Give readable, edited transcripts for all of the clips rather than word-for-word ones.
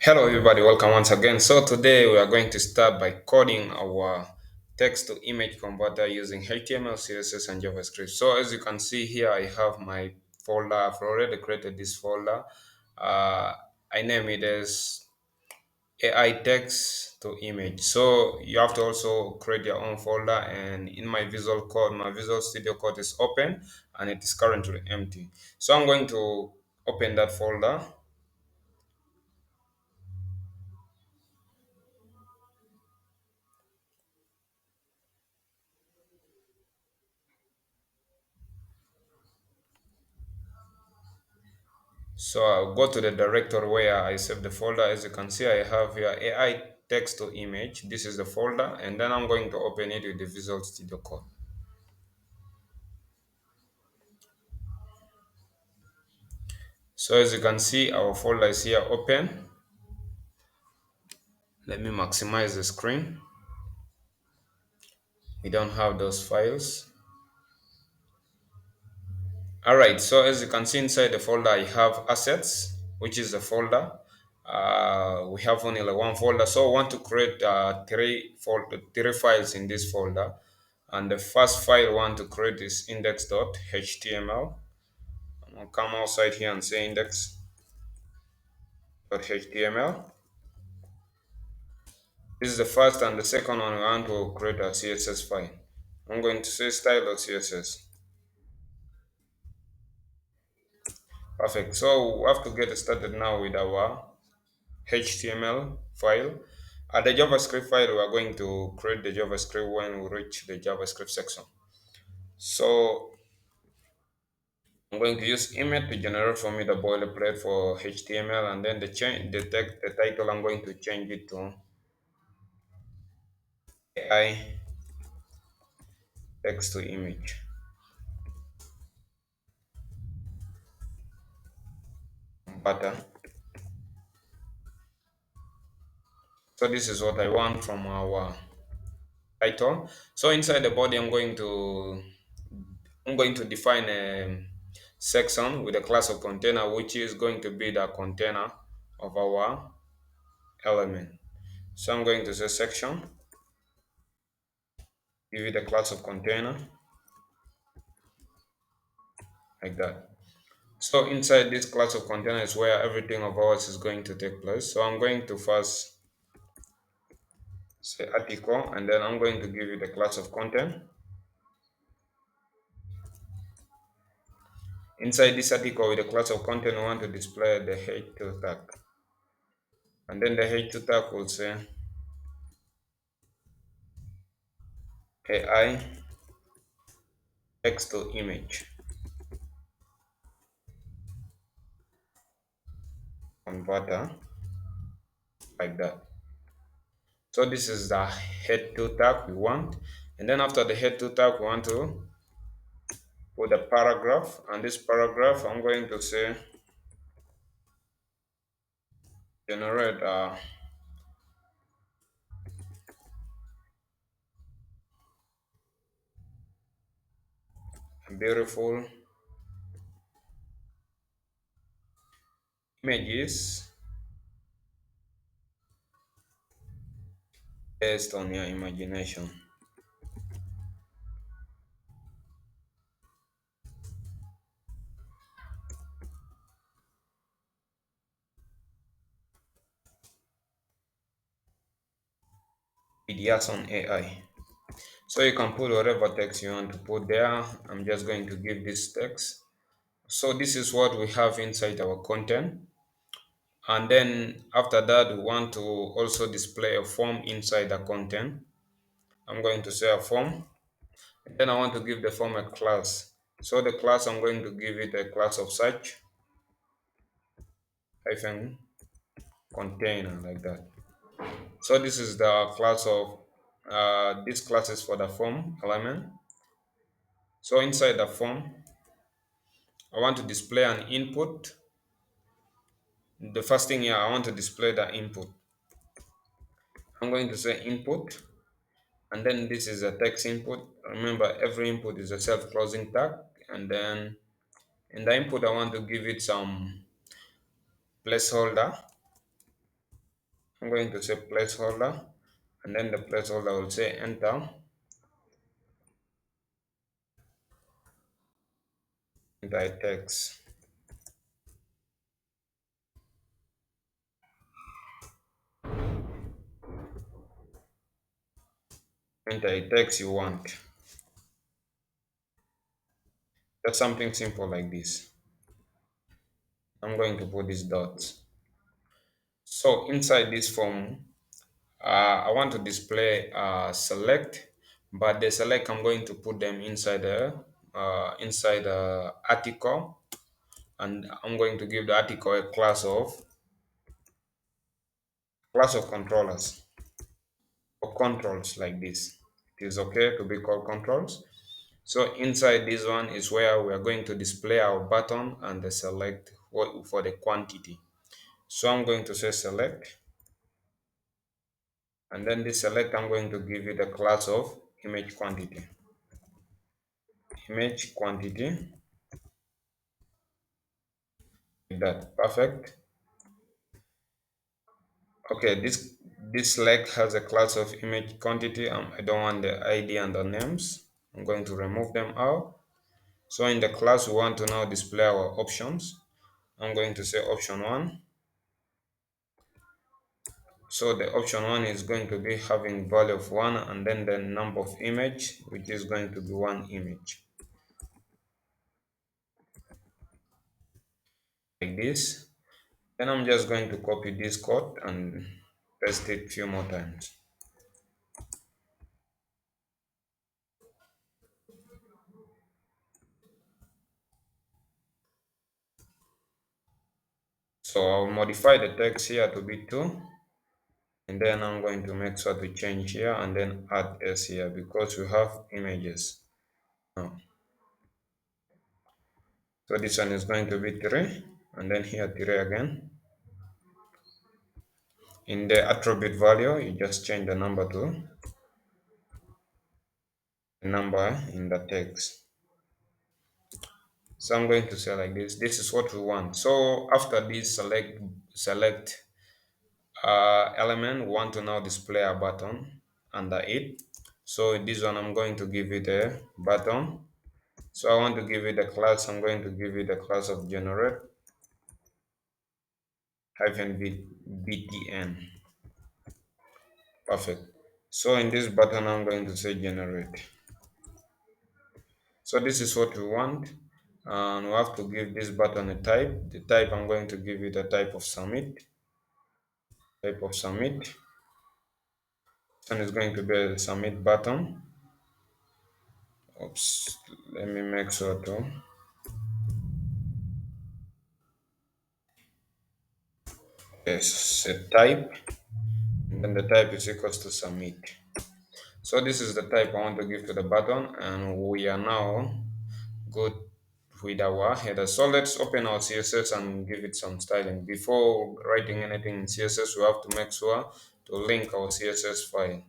Hello everybody, welcome once again. So today we are going to start by coding our text to image converter using HTML, CSS and JavaScript. So as you can see here, I have my folder. I've already created this folder. Uh, I name it as AI text to image. So you have to also create your own folder, and in my Visual Code, my Visual Studio Code is open and it is currently empty. So I'm going to open that folder. So I'll go to the directory where I save the folder. As you can see, I have here AI text to image. This is the folder, and then I'm going to open it with the Visual Studio Code. So as you can see, our folder is here open. Let me maximize the screen. We don't have those files. All right, so as you can see inside the folder, I have assets, which is the folder. We have only like one folder, so I want to create three files in this folder. And the first file I want to create is index.html. I'll come outside here and say index.html. This is the first, and the second one I want to create a CSS file. I'm going to say style.css. Perfect. So we have to get started now with our HTML file. The JavaScript file, we are going to create the JavaScript when we reach the JavaScript section. So I'm going to use image to generate for me the boilerplate for HTML, and then the title I'm going to change it to AI text to image pattern. So this is what I want from our title. So inside the body, I'm going to define a section with a class of container, which is going to be the container of our element. So I'm going to say section, give it a class of container like that. So inside this class of container is where everything of ours is going to take place. So I'm going to first say article, and then I'm going to give it a class of content. Inside this article with the class of content, we want to display the h2 tag. And then the h2 tag will say AI text to image converter like that. So this is the head to tag we want. And then after the head to tag, we want to put a paragraph. And this paragraph, I'm going to say generate beautiful images based on your imagination. Ideas on AI. So you can put whatever text you want to put there. I'm just going to give this text. So this is what we have inside our content. And then after that, we want to also display a form inside the content. I'm going to say a form. And then I want to give the form a class. So the class, I'm going to give it a class of search hyphen container like that. So this is the class of this class is for the form element. So inside the form, I want to display an input. The first thing here, I want to display the input. I'm going to say input, and then this is a text input. Remember, every input is a self-closing tag, and then in the input, I want to give it some placeholder. I'm going to say placeholder, and then the placeholder will say enter a text, enter a text you want. Just something simple like this. I'm going to put these dots. So inside this form, I want to display select, but the select I'm going to put them inside the article, and I'm going to give the article a class of controllers or controls like this. It is okay to be called controls. So inside this one is where we are going to display our button and the select for the quantity. So I'm going to say select, and then this select I'm going to give it a class of image quantity. Image quantity, like that. Perfect. Okay, this select has a class of image quantity. I don't want the ID and the names. I'm going to remove them out. So in the class, we want to now display our options. I'm going to say option one. So the option one is going to be having value of one, and then the number of image, which is going to be one image, like this. Then I'm just going to copy this code and paste it a few more times. So I'll modify the text here to be two, and then I'm going to make sure to change here and then add s here because we have images now. So this one is going to be 3, and then here 3 again. In the attribute value, you just change the number to the number in the text. So I'm going to say like this. This is what we want. So after this select element, we want to now display a button under it. So this one I'm going to give it a button. So I want to give it a class. I'm going to give it a class of generate hyphen btn. Perfect. So in this button, I'm going to say generate. So this is what we want. And we have to give this button a type. The type, I'm going to give it a type of submit. Type of submit. And it's going to be a submit button. Oops. Let me make sure to. Yes, set type. And then the type is equals to submit. So this is the type I want to give to the button, and we are now good with our header. So let's open our CSS and give it some styling. Before writing anything in CSS, we have to make sure to link our CSS file.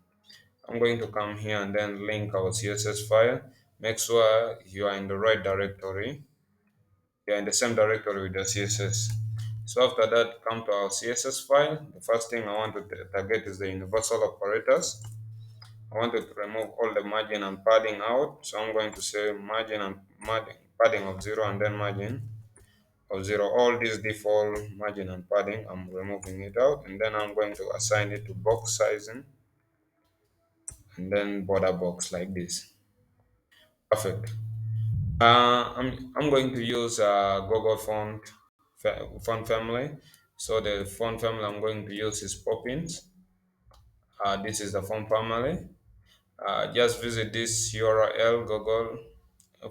I'm going to come here and then link our CSS file. Make sure you are in the right directory. You are in the same directory with the CSS. So after that, come to our CSS file. The first thing I want to target is the universal operators. I want to remove all the margin and padding out. So I'm going to say margin padding of 0 and then margin of 0. All these default margin and padding, I'm removing it out. And then I'm going to assign it to box sizing and then border box like this. Perfect. I'm going to use Google font family. So the font family I'm going to use is Poppins. This is the font family. Just visit this URL, Google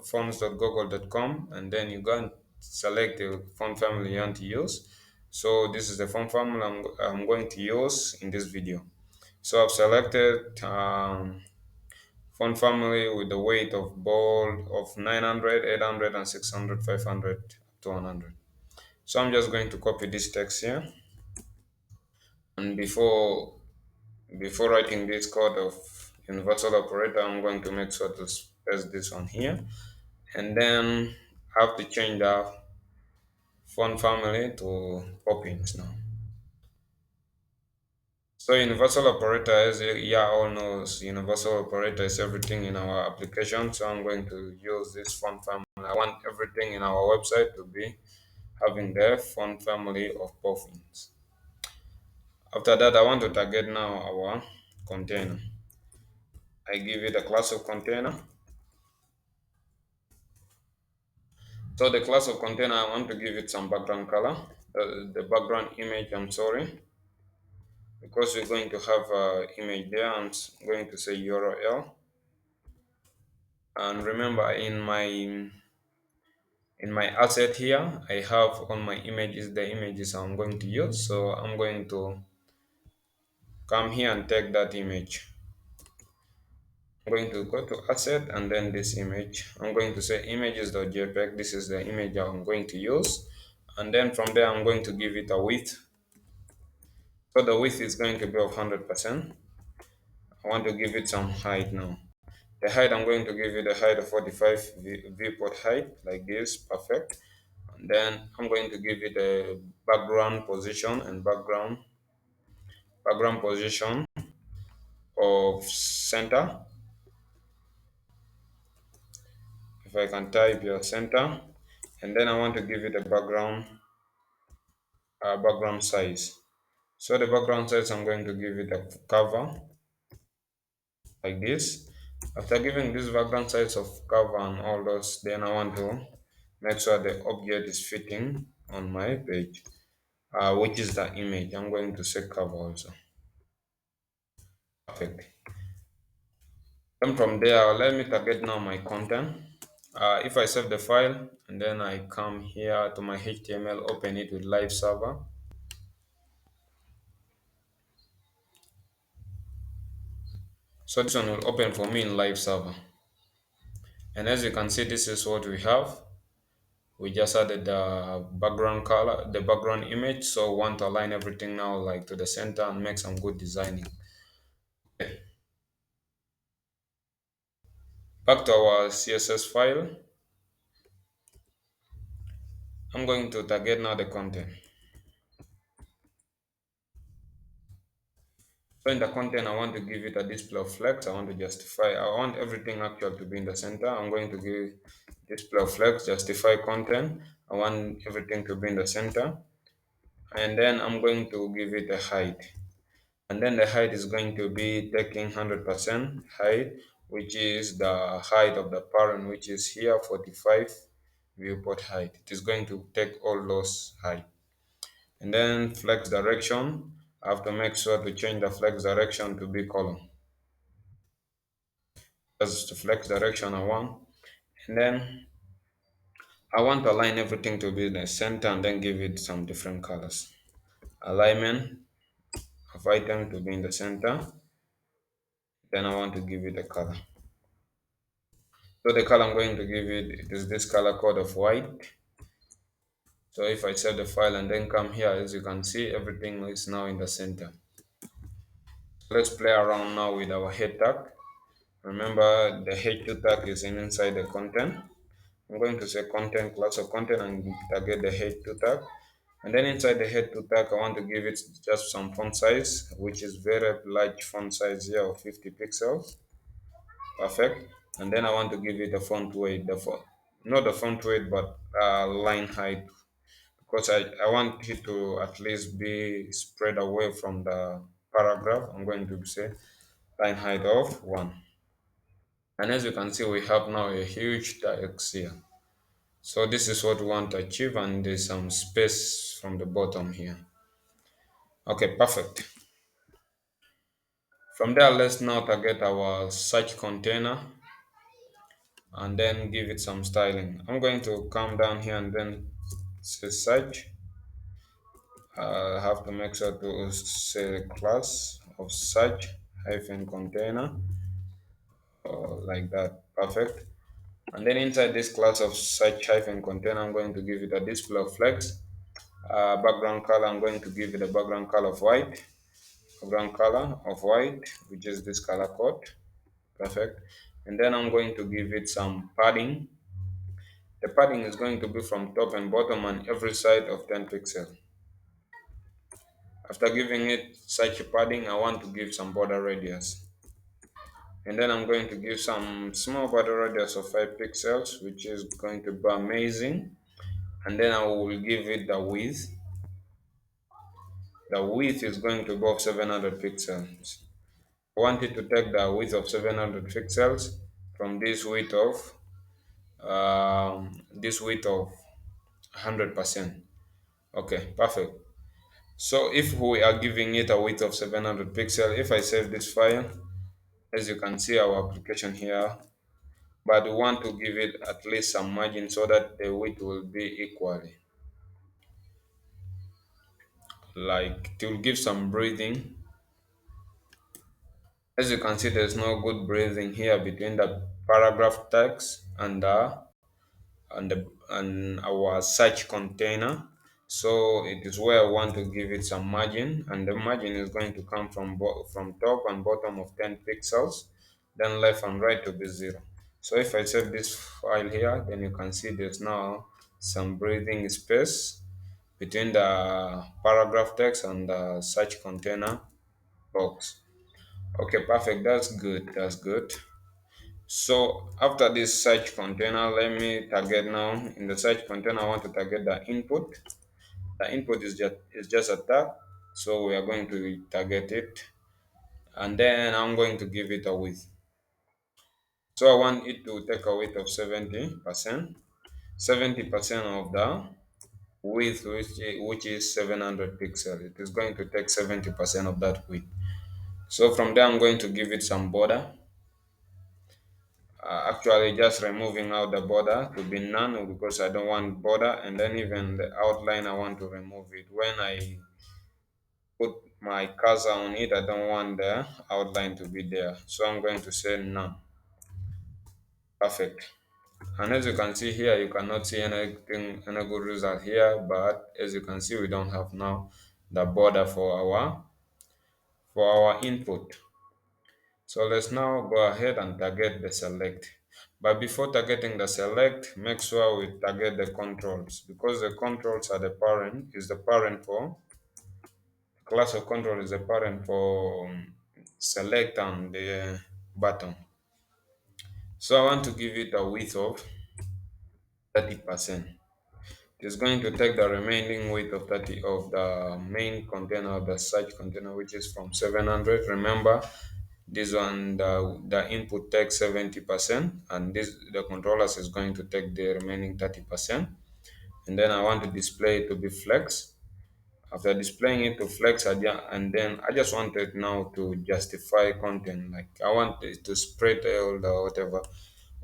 fonts.google.com, and then you go and select the font family you want to use. So this is the font family I'm going to use in this video. So I've selected font family with the weight of bold of 900, 800, and 600, 500 to 100. So I'm just going to copy this text here, and before writing this code of universal operator, I'm going to make sure to paste this on here, and then I have to change the font family to Poppins now. So universal operator, as you all knows, universal operator is everything in our application. So I'm going to use this font family. I want everything in our website to be having the font family of puffins. After that, I want to target now our container. I give it a class of container. So the class of container, I want to give it some background color. The background image, I'm sorry, because we're going to have an image there. I'm going to say URL. And remember, in my asset here, I have on my images the images I'm going to use. So I'm going to come here and take that image. I'm going to go to asset and then this image. I'm going to say images.jpg. This is the image I'm going to use. And then from there, I'm going to give it a width. So the width is going to be of 100%. I want to give it some height now. The height, I'm going to give it a height of 45 viewport height, like this, perfect. And then I'm going to give it a background position and background position of center. If I can type your center, and then I want to give it a background size. So the background size, I'm going to give it a cover like this. After giving this background size of cover and all those, then I want to make sure the object is fitting on my page, which is the image. I'm going to say cover also. Perfect. Then from there, let me target now my content. If I save the file and then I come here to my HTML, open it with live server. So this one will open for me in live server. And as you can see, this is what we have. We just added the background color, the background image. So want to align everything now like to the center and make some good designing. Back to our CSS file. I'm going to target now the content. So in the content, I want to give it a display of flex. I want to justify. I want everything actual to be in the center. I'm going to give display of flex, justify content. I want everything to be in the center. And then I'm going to give it a height. And then the height is going to be taking 100% height, which is the height of the parent, which is here 45 viewport height. It is going to take all those height. And then flex direction, I have to make sure to change the flex direction to be column. That's the flex direction I want. And then I want to align everything to be in the center and then give it some different colors. Alignment of item to be in the center. Then I want to give it a color. So the color I'm going to give it is this color code of white. So if I save the file and then come here, as you can see, everything is now in the center. Let's play around now with our head tag. Remember, the h2 tag is inside the content. I'm going to say content, class of content, and target the h2 tag. And then inside the h2 tag, I want to give it just some font size, which is very large font size here of 50 pixels. Perfect. And then I want to give it a font weight, not the font weight, but line height, because I want it to at least be spread away from the paragraph. I'm going to say line height of 1. And as you can see, we have now a huge text here. So this is what we want to achieve, and there's some space from the bottom here. Okay, perfect. From there, let's now target our search container and then give it some styling. I'm going to come down here and then say search. I have to make sure to say class of search hyphen container, like that. Perfect. And then inside this class of search hyphen container, I'm going to give it a display of flex. Background color, I'm going to give it a background color of white. Background color of white, which is this color code. Perfect. And then I'm going to give it some padding. The padding is going to be from top and bottom on every side of 10 pixels. After giving it such padding, I want to give some border radius. And then I'm going to give some small border radius of 5 pixels, which is going to be amazing. And then I will give it the width. The width is going to be of 700 pixels. I want it to take the width of 700 pixels from this width of 100%. Okay, perfect. So if we are giving it a width of 700 pixels, if I save this file, as you can see our application here, but we want to give it at least some margin so that the width will be equally. Like it will give some breathing. As you can see, there's no good breathing here between the paragraph text and our search container. So it is where I want to give it some margin, and the margin is going to come from top and bottom of 10 pixels, then left and right to be 0. So if I save this file here, then you can see there's now some breathing space between the paragraph text and the search container box. Okay, perfect. That's good. That's good. So after this search container, let me target now. In the search container, I want to target the input. The input is just a tag, so we are going to target it, and then I'm going to give it a width. So I want it to take a width of 70%. 70% of the width, which is 700 pixels. It is going to take 70% of that width. So from there, I'm going to give it some border. Actually just removing out the border to be none because I don't want border, and then even the outline I want to remove it. When I put my cursor on it, I don't want the outline to be there, so I'm going to say none. Perfect. And as you can see here, you cannot see any good result here, but as you can see, we don't have now the border for our input. So let's now go ahead and target the select. But before targeting the select, make sure we target the controls, because the controls are the parent, is the parent for class of control is the parent for select and the button. So I want to give it a width of 30%. It's going to take the remaining width of 30 of the main container of the search container, which is from 700. Remember, this one, the input takes 70%, and this the controllers is going to take the remaining 30%. And then I want to display it to be flex. After displaying it to flex, and then I just wanted now to justify content. Like I want it to spread all the whatever,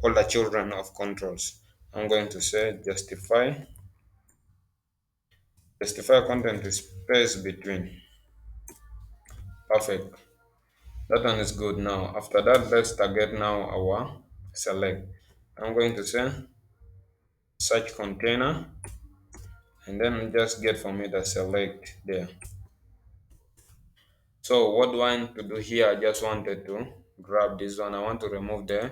all the children of controls. I'm going to say justify content is space between. Perfect. That one is good now. After that, let's target now our select. I'm going to say search container, and then just get for me the select there. So what do I want to do here? I just wanted to grab this one. I want to remove the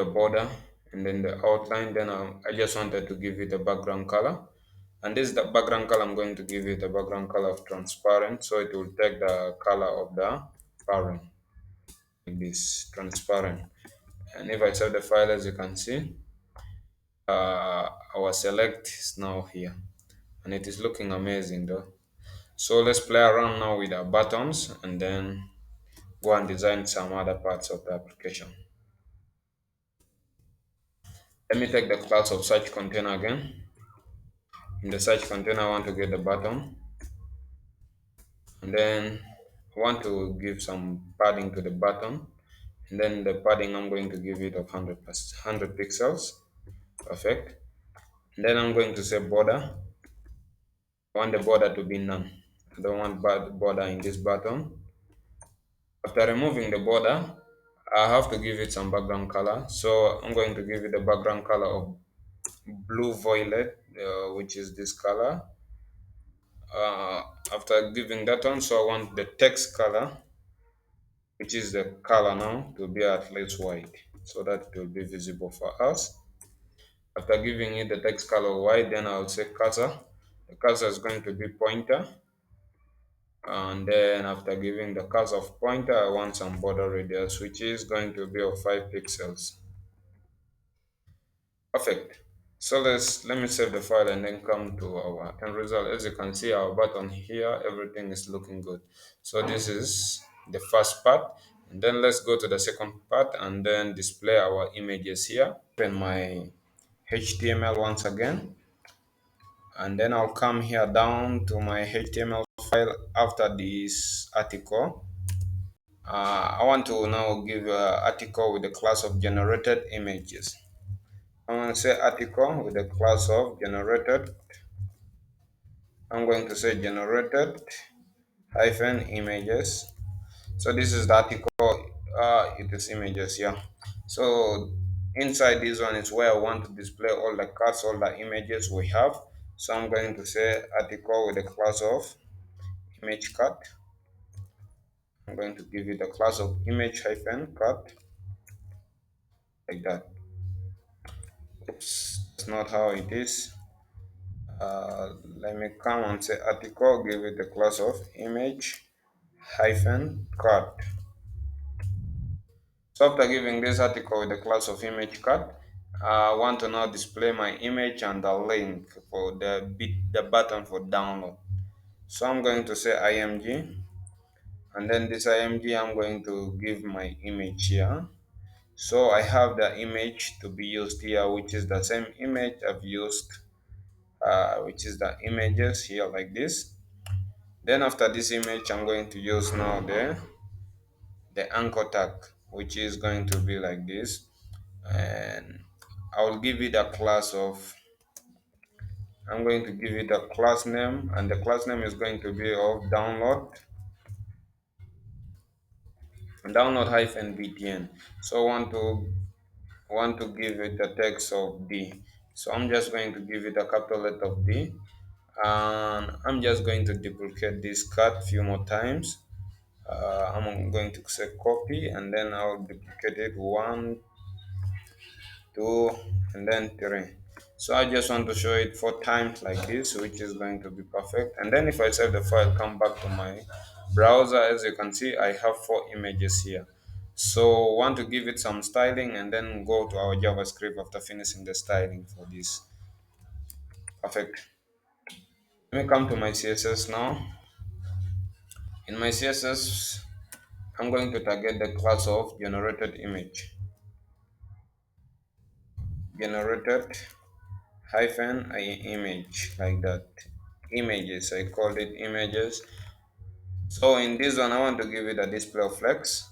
border and then the outline. Then I just wanted to give it a background color. And this is the background color. I'm going to give it a background color of transparent. So it will take the color of the parent, like this, transparent. And if I save the file, as you can see, our select is now here, and it is looking amazing though. So let's play around now with our buttons and then go and design some other parts of the application. Let me take the class of search container again. In the search container, I want to get the button, and then I want to give some padding to the button, and then the padding I'm going to give it of 100 pixels. Perfect. And then I'm going to say border. I want the border to be none. I don't want border in this button. After removing the border, I have to give it some background color. So I'm going to give it the background color of blue violet, which is this color. Uh, After giving that one, so I want the text color, which is the color now, to be at least white, so that it will be visible for us. After giving it the text color white, then I'll say cursor. The cursor is going to be pointer, and then after giving the cursor of pointer, I want some border radius, which is going to be of 5 pixels. Perfect. So let me save the file and then come to our end result. As you can see, our button here, everything is looking good. So this is the first part, and then let's go to the second part and then display our images here. Open my HTML once again, and then I'll come here down to my HTML file after this article. I want to now give an article with the class of generated images. I'm going to say article with the class of generated. I'm going to say generated hyphen images. So this is the article. It is images, yeah. So inside this one is where I want to display all the cards, all the images we have. So I'm going to say article with the class of image card. I'm going to give it a class of image hyphen card, like that. Oops, that's not how it is. Let me come and say article, give it the class of image hyphen card. So after giving this article with the class of image card, I want to now display my image and the link for the button for download. So I'm going to say img, and then this img I'm going to give my image here. So I have the image to be used here, which is the same image I've used, which is the images here like this. Then after this image, I'm going to use now the anchor tag, which is going to be like this, and I will give it a class of. I'm going to give it a class name, and the class name is going to be of download hyphen btn. So I want to give it a text of D. So I'm just going to give it a capital letter of D, and I'm just going to duplicate this card few more times. I'm going to say copy, and then I'll duplicate it 1, 2, and then 3. So I just want to show it 4 times like this, which is going to be perfect. And then if I save the file, come back to my browser, as you can see I have 4 images here. So want to give it some styling and then go to our JavaScript after finishing the styling for this. Perfect. Let me come to my CSS now. In my CSS, I'm going to target the class of generated image. Generated hyphen image, like that. Images, I called it images. So in this one, I want to give it a display of flex.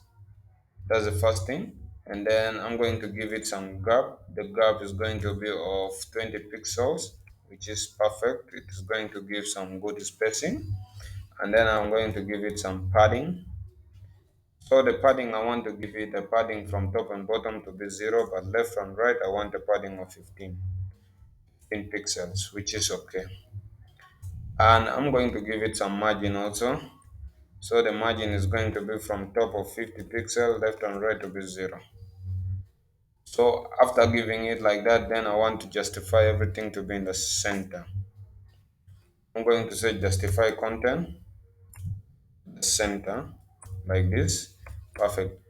That's the first thing. And then I'm going to give it some gap. The gap is going to be of 20 pixels, which is perfect. It is going to give some good spacing. And then I'm going to give it some padding. So the padding, I want to give it a padding from top and bottom to be 0, but left and right, I want a padding of 15 pixels, which is okay. And I'm going to give it some margin also. So the margin is going to be from top of 50 pixels, left and right to be 0. So after giving it like that, then I want to justify everything to be in the center. I'm going to say justify content, the center, like this. Perfect.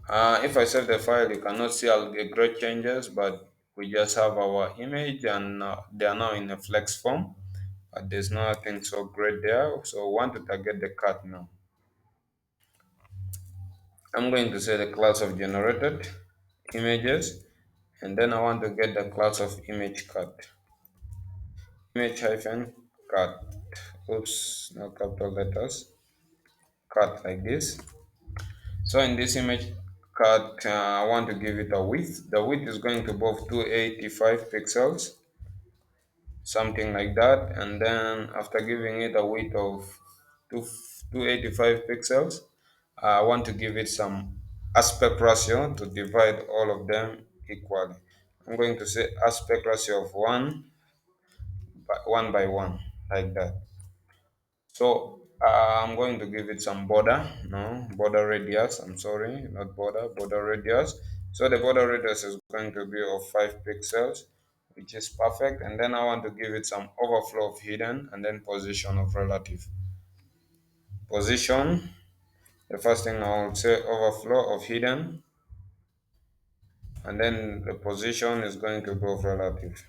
If I save the file, you cannot see all the great changes, but we just have our image, and they are now in a flex form. But there's nothing so great there. So I want to target the cut now. I'm going to say the class of generated images, and then I want to get the class of image cut. Image hyphen cut. Oops, no capital letters. Cut, like this. So in this image cut, I want to give it a width. The width is going to be of 285 pixels, something like that. And then after giving it a width of 285 pixels, I want to give it some aspect ratio to divide all of them equally. I'm going to say aspect ratio of 1 by 1, like that. So I'm going to give it some border, no, border radius, I'm sorry, not border, border radius. So the border radius is going to be of 5 pixels, which is perfect. And then I want to give it some overflow of hidden and then position of relative. Position, the first thing I will say overflow of hidden, and then the position is going to be of relative.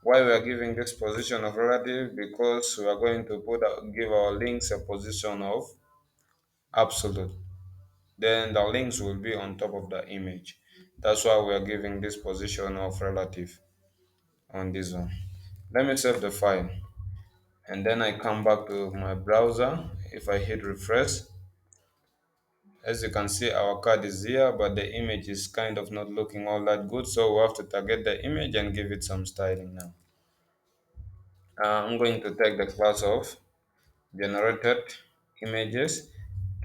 Why we are giving this position of relative? Because we are going to give our links a position of absolute. Then the links will be on top of the image. That's why we are giving this position of relative on this one. Let me save the file and then I come back to my browser. If I hit refresh, as you can see, our card is here, but the image is kind of not looking all that good. So we have to target the image and give it some styling now. I'm going to take the class of generated images.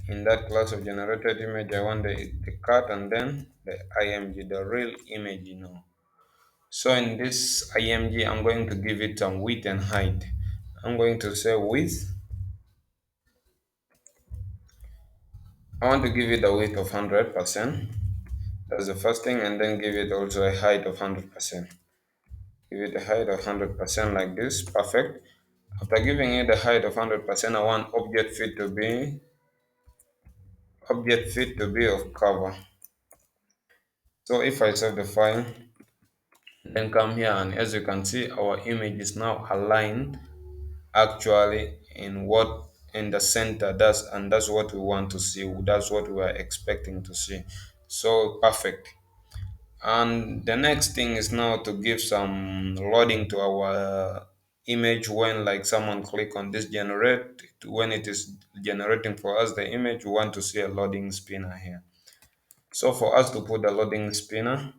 In that class of generated image, I want the cut and then the img, the real image, So in this img, I'm going to give it some width and height. I'm going to say width. I want to give it a width of 100%. That's the first thing, and then give it also a height of 100%. Give it a height of 100% like this. Perfect. After giving it a height of 100%, I want object fit to be of cover. So if I save the file, then come here, and as you can see, our image is now aligned actually in the center. That's what we want to see. That's what we are expecting to see. So perfect. And the next thing is now to give some loading to our image. When like someone click on this generate, when it is generating for us the image, we want to see a loading spinner here. So for us to put the loading spinner,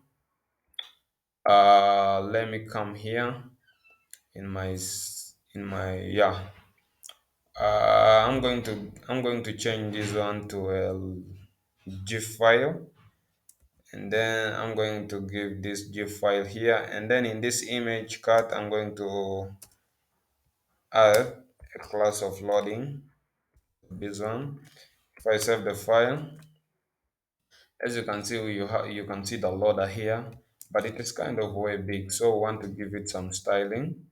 let me come here in my yeah. I'm going to change this one to a GIF file, and then I'm going to give this GIF file here, and then in this image cut I'm going to add a class of loading, this one. If I save the file, as you can see, you can see the loader here, but it is kind of way big, so we want to give it some styling.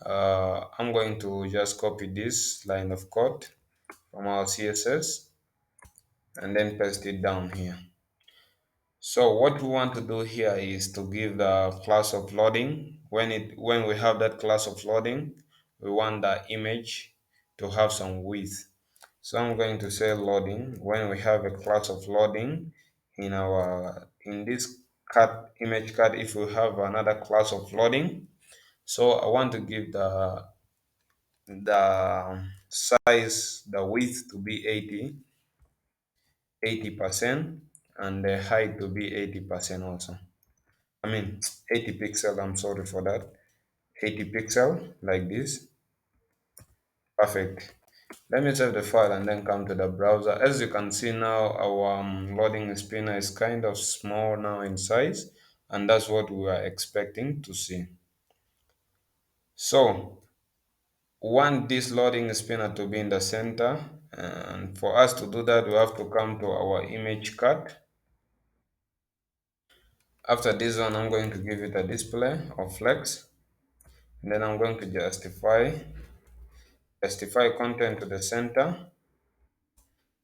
I'm going to just copy this line of code from our CSS and then paste it down here. So what we want to do here is to give the class of loading. When we have that class of loading, we want the image to have some width. So I'm going to say loading. When we have a class of loading in this cut image cut, if we have another class of loading, so I want to give the size, the width to be 80%, and the height to be 80% also. I mean 80 pixel, I'm sorry for that. 80 pixel like this. Perfect. Let me save the file and then come to the browser. As you can see now, our loading spinner is kind of small now in size, and that's what we are expecting to see. So we want this loading spinner to be in the center, and for us to do that, we have to come to our image cut. After this one, I'm going to give it a display or flex, and then I'm going to justify content to the center,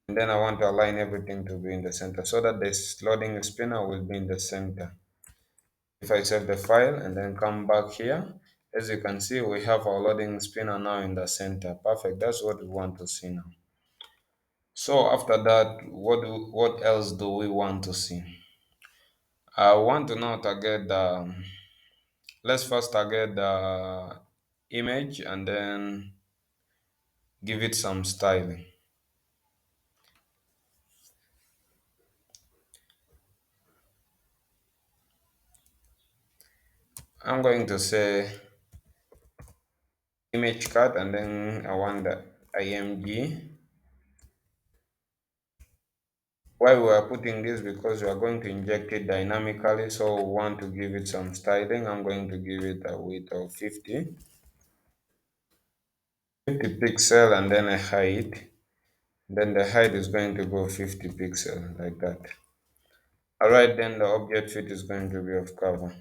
and then I want to align everything to be in the center so that this loading spinner will be in the center. If I save the file and then come back here, as you can see, we have our loading spinner now in the center. Perfect. That's what we want to see now. So after that, what else do we want to see? I want to now target let's first target the image and then give it some styling. I'm going to say image cut, and then I want the img. Why we are putting this? Because we are going to inject it dynamically, so we want to give it some styling. I'm going to give it a width of 50 pixel, and then a height. Then the height is going to go 50 pixel like that. Alright, then the object fit is going to be of cover.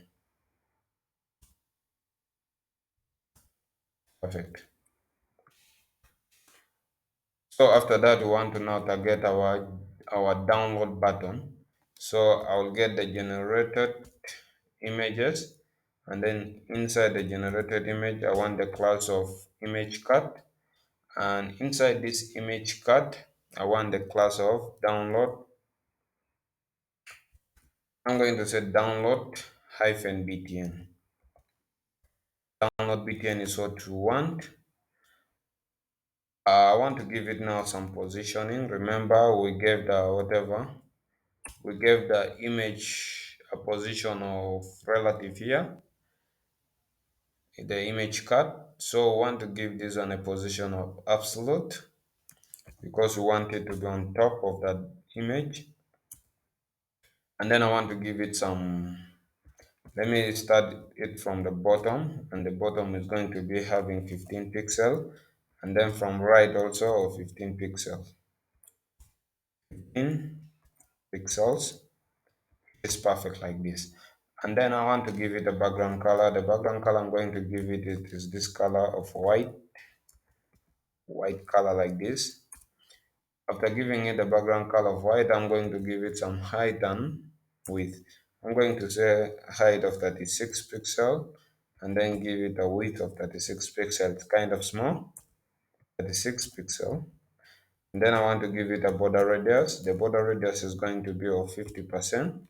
Perfect. So after that, we want to now target our download button. So I'll get the generated images, and then inside the generated image, I want the class of image cut, and inside this image cut, I want the class of download. I'm going to say download hyphen btn. Download btn is what we want. I want to give it now some positioning. Remember, we gave the whatever, we gave the image a position of relative here, the image cut. So we want to give this one a position of absolute because we want it to be on top of that image. And then I want to give it some, let me start it from the bottom, and the bottom is going to be having 15 pixel, and then from right also 15 pixels. 15 pixels is perfect like this. And then I want to give it a background color. The background color I'm going to give it is this color of white color like this. After giving it the background color of white, I'm going to give it some height and width. I'm going to say height of 36 pixel, and then give it a width of 36 pixel. It's kind of small, 36 pixel. And then I want to give it a border radius. The border radius is going to be of 50%.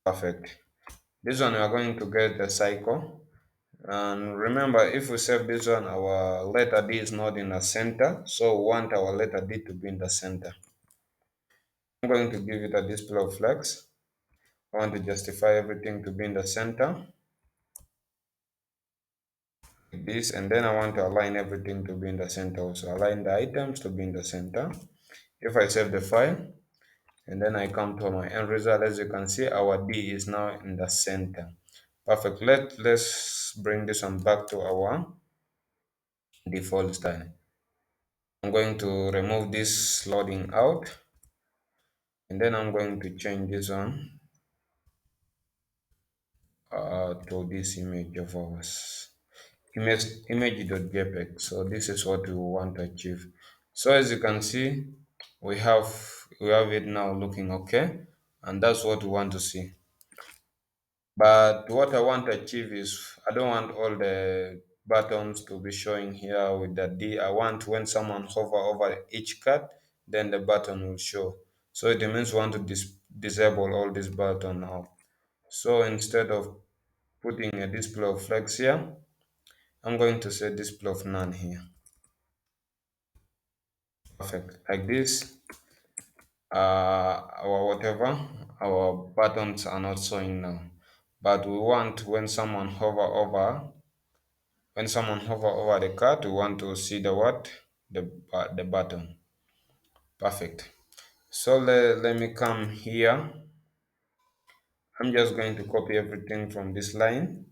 Perfect. This one we are going to get the cycle. And remember, if we save this one, our letter D is not in the center. So we want our letter D to be in the center. I'm going to give it a display of flex. I want to justify everything to be in the center. Like this, and then I want to align everything to be in the center also. Align the items to be in the center. If I save the file, and then I come to my end result, as you can see, our D is now in the center. Perfect. Let's bring this one back to our default style. I'm going to remove this loading out, and then I'm going to change this one to this image of ours, image.jpg. So this is what we want to achieve. So as you can see, we have it now looking okay, and that's what we want to see. But what I want to achieve is I don't want all the buttons to be showing here with the D. I want when someone hover over each card, then the button will show. So it means we want to disable all this button now. So instead of putting a display of flex here, I'm going to say display of none here. Perfect. Like this, our whatever, our buttons are not showing now. But we want when someone hover over the card, we want to see the what? The button. Perfect. So let me come here. I'm just going to copy everything from this line,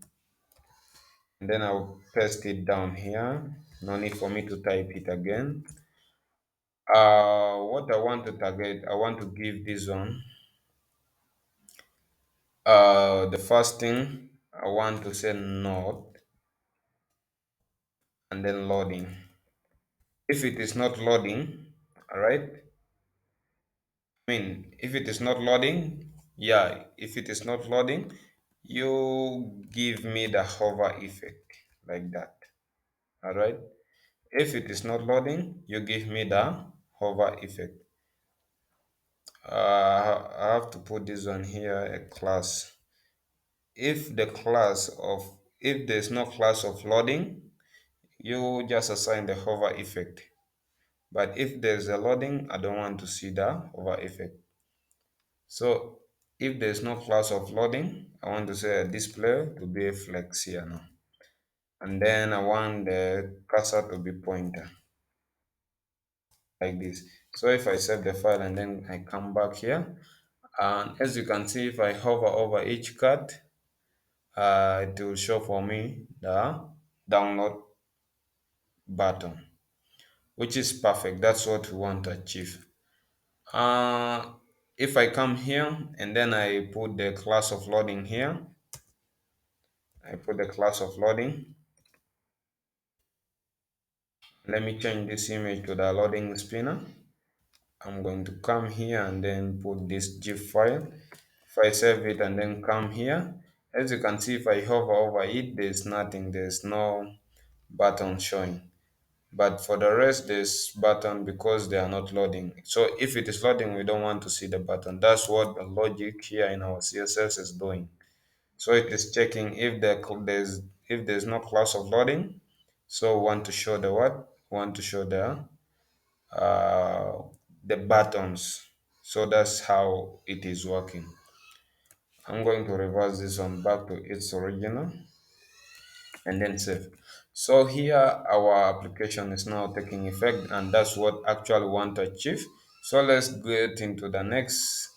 and then I'll paste it down here. No need for me to type it again. What I want to target, I want to give this one. The first thing I want to say node, and then loading. If it is not loading, all right, if it is not loading, yeah, if it is not loading, you give me the hover effect like that. All right. If it is not loading, you give me the hover effect. I have to put this one here, a class. If there is no class of loading, you just assign the hover effect. But if there's a loading, I don't want to see the hover effect. So if there's no class of loading, I want to say a display to be a flex here now. And then I want the cursor to be pointer like this. So if I save the file and then I come back here, and as you can see, if I hover over each card, it will show for me the download button, which is perfect. That's what we want to achieve. Uh, if I come here and then I put the class of loading here, I put the class of loading. Let me change this image to the loading spinner. I'm going to come here and then put this GIF file. If I save it and then come here, as you can see, if I hover over it, there's nothing, there's no button showing. But for the rest, there's button because they are not loading. So if it is loading, we don't want to see the button. That's what the logic here in our CSS is doing. So it is checking if there's no class of loading. So we want to show the what? We want to show uh, the buttons. So that's how it is working. I'm going to reverse this one back to its original and then save. So here our application is now taking effect, and that's what actually we want to achieve. So let's get into the next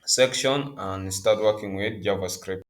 section and start working with JavaScript.